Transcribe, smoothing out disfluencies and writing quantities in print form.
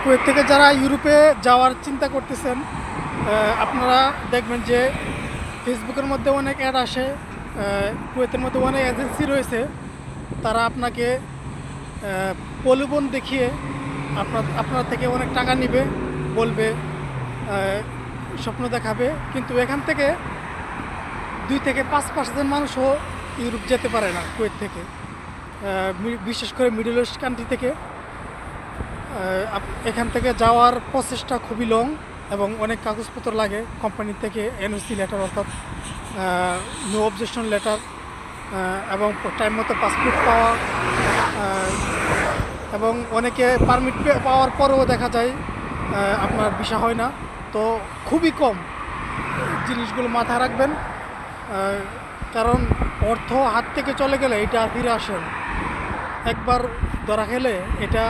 Kuwait থেকে যারা ইউরোপে যাওয়ার চিন্তা করতেছেন, আপনারা দেখবেন যে ফেসবুকের মধ্যে অনেক অ্যাড আসে। কুয়েতের মধ্যে অনেক এজেন্সি রয়েছে, তারা আপনাকে প্রলোভন দেখিয়ে আপনার থেকে অনেক টাকা নিবে, বলবে স্বপ্ন দেখাবে। কিন্তু এখান থেকে 2 থেকে 5% মানুষও ইউরোপ যেতে পারে না কুয়েত থেকে, বিশেষ করে মিডল ইস্ট কান্ট্রি থেকে। এখান থেকে যাওয়ার প্রসেসটা খুবই লং এবং অনেক কাগজপত্র লাগে কোম্পানি থেকে, এনওসি লেটার অর্থাৎ নো অবজেকশন লেটার, এবং টাইম মতো পাসপোর্ট পাওয়া, এবং অনেকে পারমিট পাওয়ার পরেও দেখা যায় আপনার ভিসা হয় না। তো খুবই কম, জিনিসগুলো মাথায় রাখবেন। কারণ অর্থ হাত থেকে চলে গেলে এটা আর ফিরে আসে না। একবার ধরা খেলে এটা